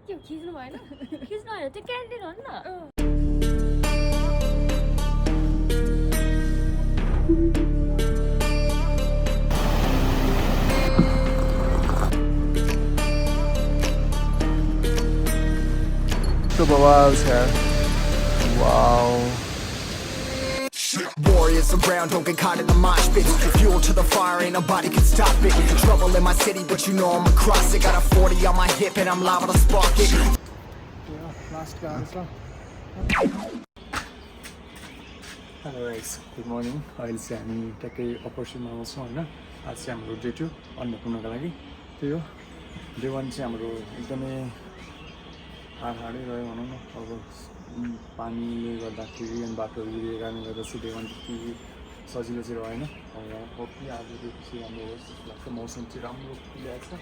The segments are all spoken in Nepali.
के खिच्नु भएन खिच्नु होइन त्यो क्यान्डिड हो नि त So bawals here. Wow. Warriors around, don't get caught in the mosh pit. Fuel to the fire, ain't nobody can stop it. Trouble in my city, but you know I'm across it. Got a 40 on my hip and I'm liable to spark it. Yeah, last guys. Hello guys, good morning. अहिले चाहिँ हामी ट्याक्कै अपरचुनमा आउँछौँ होइन आज चाहिँ हाम्रो डे 2 अन्नपूर्णको लागि त्यही हो डे 1 चाहिँ हाम्रो एकदमै हार्डै रह्यो भनौँ न अब पानीले गर्दाखेरि अनि बाटोहरू गिरेको कारणले गर्दा चाहिँ डे 1 त्यति सजिलो चाहिँ रहेन अब होपली आज चाहिँ राम्रो होस् जस्तो लाग्छ मौसम चाहिँ राम्रो खुलिरहेको छ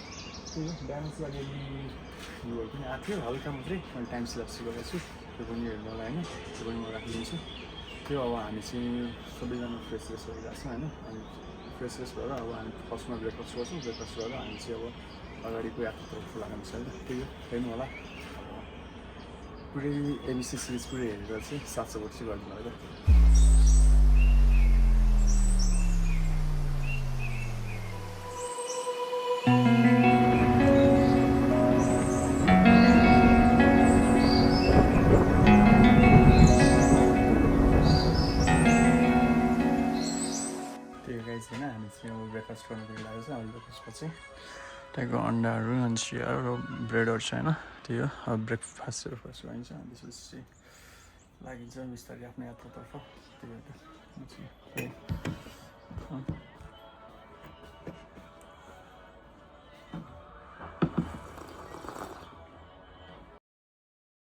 त्यही हो बिहान चाहिँ अलिअलि भ्यूहरू पनि आएको थियो हल्का मात्रै मैले टाइम स्ल्याप्स गरेको छु त्यो पनि हेर्नु होला होइन त्यो पनि म राखिदिन्छु त्यो अब हामी चाहिँ सबैजना फ्रेस भइरहेको छ होइन अनि फ्रेस भएर अब हामी फर्स्टमा ब्रेकफास्ट गर्छौँ ब्रेकफास्ट गरेर हामी चाहिँ अब अगाडिको यात्रातर्फ लाग्नु छ होइन त्यही हो हेर्नु होला पुरै एबिसी सिरिज पुरै हेरेर चाहिँ 700 भोट चाहिँ गरिदिनु होला होइन हामी चाहिँ अब ब्रेकफास्ट गर्नुको लागि लागेको छ अब ब्रेकफास्टपछि त्यहाँको अन्डाहरू अनि चिया र ब्रेडहरू छ होइन त्यही हो अब ब्रेकफास्टहरू फर्स्ट गरिन्छ अनि त्यसपछि चाहिँ लागिन्छ बिस्तारै आफ्नो यात्रातर्फ त्यही भएर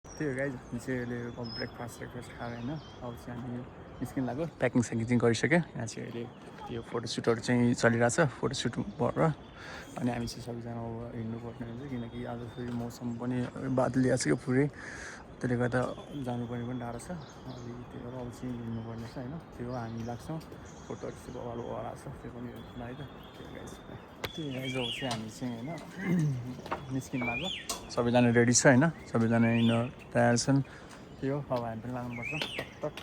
त्यही हो गाइज हामी चाहिँ अहिले अब ब्रेकफास्ट खाएर होइन अब चाहिँ हामी निस्किनु लाग्यो प्याकिङ स्याकिङ गरिसक्यो यहाँ चाहिँ अहिले यो फोटोसुटहरू चाहिँ चलिरहेछ फोटोसुट भएर अनि हामी चाहिँ सबैजना अब हिँड्नुपर्ने हुन्छ किनकि आज फेरि मौसम पनि बादली आएको छ क्या पुरै त्यसले गर्दा जानुपर्ने पनि टाढो छ अनि त्यही भएर अब चाहिँ हिँड्नुपर्ने छ होइन त्यो हामी लाग्छौँ फोटोहरू चाहिँ बवाल आएको छ त्यो पनि लाग्यो त्यही गाइज अब चाहिँ हामी चाहिँ होइन निस्किनु लाग्यो सबैजना रेडी छ होइन सबैजना हिँड्न तयार छन् त्यही हो अब हामी पनि लाग्नुपर्छ टक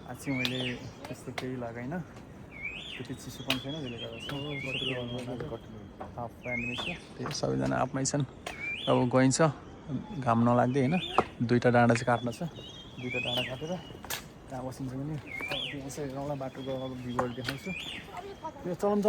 आज चाहिँ मैले त्यस्तो केही लगाइनँ त्यति चिसो पनि छैन त्यसले गर्दा हाफ प्यान्टमै छ त्यही सबैजना हाफमै छन् अब गइन्छ घाम नलाग्दै होइन 2टा डाँडा चाहिँ काट्न छ 2टा डाँडा काटेर त्यहाँ बसिन्छ भने त्यहाँ चाहिँ हेरौँला बाटोको अब भ्यूहरू देखाउँछु यो चलम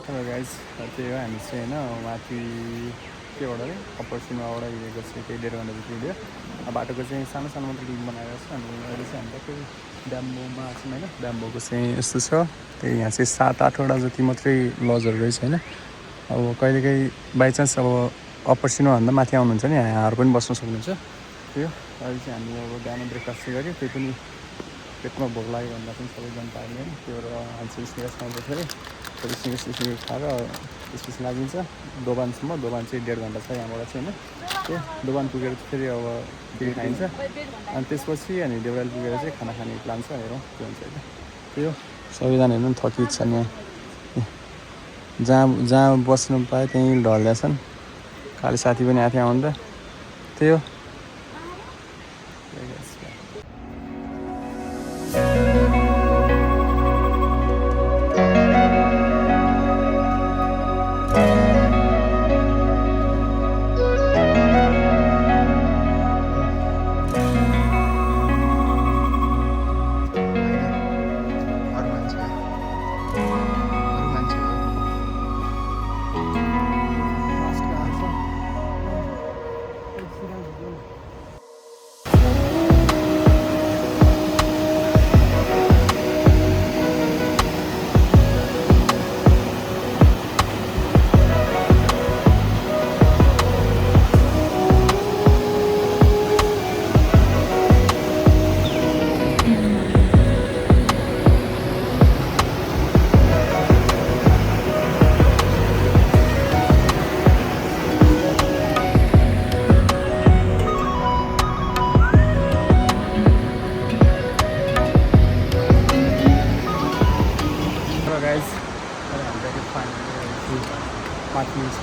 हेलो गाइज त्यही हो हामी चाहिँ होइन माथि केबाट है अपरचुनबाट हिँडेको चाहिँ केही 1.5 घन्टा जति हिँड्यो बाटोको चाहिँ सानो मात्रै लिङ्क बनाएको छ अनि अहिले चाहिँ हामी टक्कै ब्याम्बोमा छौँ होइन ब्याम्बोको चाहिँ यस्तो छ त्यही यहाँ चाहिँ 7-8 वटा जति मात्रै लजहरू रहेछ होइन अब कहिलेकाहीँ बाइचान्स अब अपरचुनभन्दा माथि आउनुहुन्छ नि यहाँहरू पनि बस्न सक्नुहुन्छ त्यो अहिले चाहिँ हामी अब बिहान ब्रेकफास्ट चाहिँ गऱ्यो त्यही पनि पेटमा भोक लाग्यो भन्दा पनि सबैजना पाइने होइन त्यो भएर हामी स्नेक्स खाँदैछ अरे फेरि स्नेक्स खाएर त्यसपछि लागिन्छ दोभानसम्म दोभान चाहिँ 1.5 घन्टा छ यहाँबाट चाहिँ होइन त्यो दोभान पुगेर फेरि अब फेरि खाइन्छ अनि त्यसपछि अनि देउराली पुगेर चाहिँ खाना खाने प्लान छ हेरौँ के हुन्छ होइन त्यो सबैजना हेर्नु पनि थकित छन् यहाँ जहाँ बस्नु पायो त्यहीँ ढल्दैछन् खालि साथी पनि आएको थियो आउनु त त्यही हो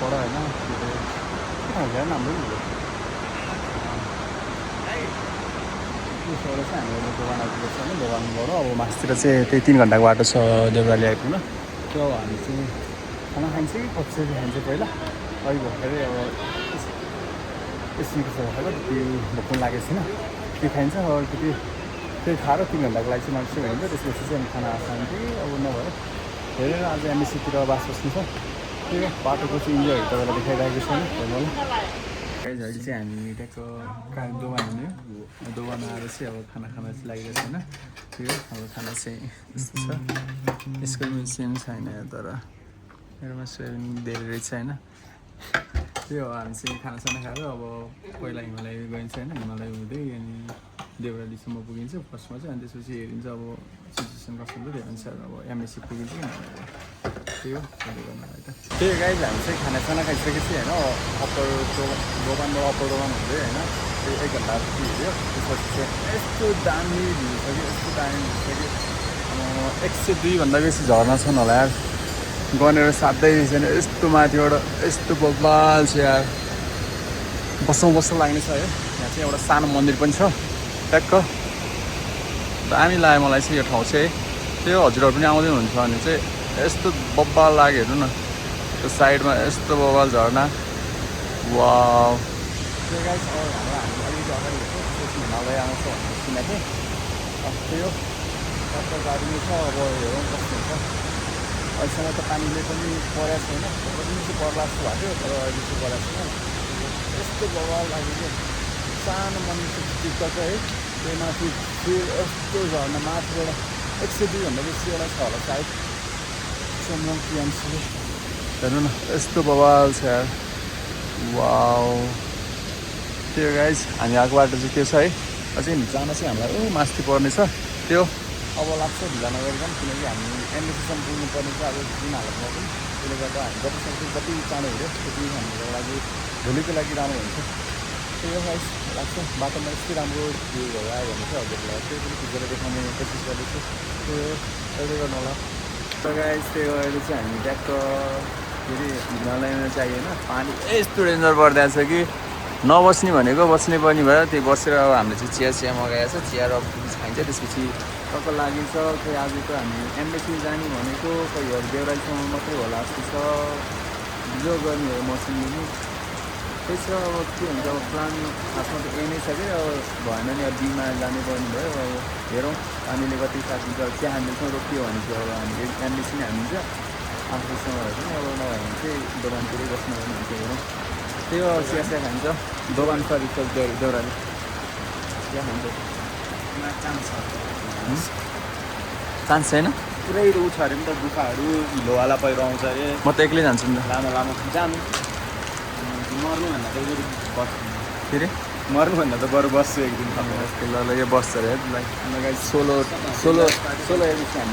पढ होइन हेर राम्रो नि त्यसबाट चाहिँ हामीले दोकान आइपुगेको छ होइन दोकानबाट अब मासतिर चाहिँ त्यही 3 घन्टाको बाटो छ देउराली आइपुग्न त्यो अब हामी चाहिँ खाना खान्छ कि कचौरी खान्छ पहिला अहिले भर्खरै अब एकछिनको छ भर्खर त्यो भोक लागेको छैन त्यो खाइन्छ अलिकति त्यही खाएर 3 घन्टाको लागि चाहिँ मान्छे हुन्छ त्यसपछि चाहिँ खाना खान्छ कि अब नभएर हेरेर आज एमएससीतिर बास बस्नु छ त्यो बाटोको चाहिँ इन्जोयहरू तपाईँलाई देखाइरहेको छैन हेर्नु अहिले चाहिँ हामी ट्याक्क दोकान हुने दोकान आएर चाहिँ अब खाना चाहिँ लागिरहेको छैन त्यो अब खाना चाहिँ यस्तो छ यसको पनि सेम छैन तर मेरोमा सोयाबिन धेरै रहेछ होइन त्यो हो हामी चाहिँ खानासाना खाएर अब पहिला हिमालय गइन्छ होइन हिमालय हुँदै अनि देउरालीसम्म पुगिन्छ फर्स्टमा चाहिँ अनि त्यसपछि हेरिन्छ अब सिचुएसन कस्तो हुन्छ त्यही अनुसार अब एमएससी पुगिन्छ कि त्यही हो गर्नलाई त त्यही गाइज हामी चाहिँ खानासाना खाइसकेपछि होइन अप्पर दोकानबाट अप्पर दोकान हुँदै होइन त्यो 1 घन्टा जति हेऱ्यो त्यसपछि चाहिँ यस्तो दामी भ्यू छ कि यस्तो दामी भ्यू छ कि 102 भन्दा बेसी झर्ना छन् होला यार गनेर साध्दै छैन यस्तो माथिबाट यस्तो बबाल छ यार बस्नु लाग्ने छ है यहाँ चाहिँ एउटा सानो मन्दिर पनि छ ट्याक्क दामी लाग्यो मलाई चाहिँ यो ठाउँ चाहिँ त्यो हजुरहरू पनि आउँदै हुनुहुन्छ भने चाहिँ यस्तो बब्बाल लाग्यो हेर्नु न त्यो साइडमा यस्तो बब्बाल झर्ना वाउ त्यो गाइस अब हामी अलिकति अगाडि हेर्छौँ हिमालय आउँछ भनेर सुनेको थिएँ त्यो गाडी छ अब हेरौँ कस्तो हुन्छ अहिलेसम्म त पानीले पनि परेको छैन पनि चाहिँ पर्ला जस्तो भएको तर अहिले चाहिँ परेको छैन यस्तो बवाल लाग्यो कि सानो मन्दिर टिकट है त्यो माथि त्यो यस्तो झर्ना माथिबाट 102 भन्दा बेसी एउटा छ होला सायद सोमरङ टिएमसी हेर्नु न यस्तो बवाल छ यार वाउ त्यो गाइज हामी आएको बाटो चाहिँ त्यो छ है अझै जान चाहिँ हामीलाई मास्ती पर्ने छ त्यो अब लाग्छ ढिला नगरिकन किनकि हामी एमएससीसम्म पुग्नुपर्ने छ अब जुन हालतमा पनि त्यसले गर्दा हामी जति सक्छौँ जति चाँडो हिँड्यो त्यति हाम्रो लागि भोलिको लागि राम्रो हुन्छ त्यही हो गाइस लाग्छ बाटोमा यस्तै राम्रो भ्यूहरू आयो भने चाहिँ हजुरलाई त्यही पनि खिचेर देखाउने कोसिस गर्दैछु त्यही हो त्यसले गर्नु होला र गाइस त्यही हो अहिले चाहिँ हामी ट्याक्क फेरि हिमालयमा चाहिँ होइन पानी यस्तो डेन्जर परिरहेको छ कि नबस्ने भनेको बस्नै पर्ने भयो त्यही बसेर अब हामीले चाहिँ चिया मगाएको छ चिया र खाइन्छ त्यसपछि टक्क लागिन्छ खोइ आज त हामी एमएससी जाने भनेको खोइ देउरालीसम्म मात्रै होला जस्तो छ भिडियो गर्ने हो मसिनले नि त्यही छ अब के हुन्छ अब प्लान खासमा त ए नै छ कि अब भएन नि अब बीमा जानु पर्ने भयो अब हेरौँ पानीले कति साथ दिन्छ चिया हान्दैछौँ रोकियो भने चाहिँ अब हामी एमएससी नै हानिन्छ आफूसँगहरू पनि अब नभए भने चाहिँ दोकानतिरै बस्नु पर्ने हुन्छ हेरौँ त्यही हो चिया खान्छ दोकान छ रिक्स देउराली चिया खान्छ चान्स छैन पुरै उ छ अरे नि त गुफाहरू हिलोवाला पहिरो आउँछ अरे म त एक्लै जान्छु नि त लामो जानु मर्नुभन्दा त बरु बस्छु फेरि मर्नुभन्दा त बरु बस्छु एक दिन ल यो बस्छ अरे है सोलो एडिसन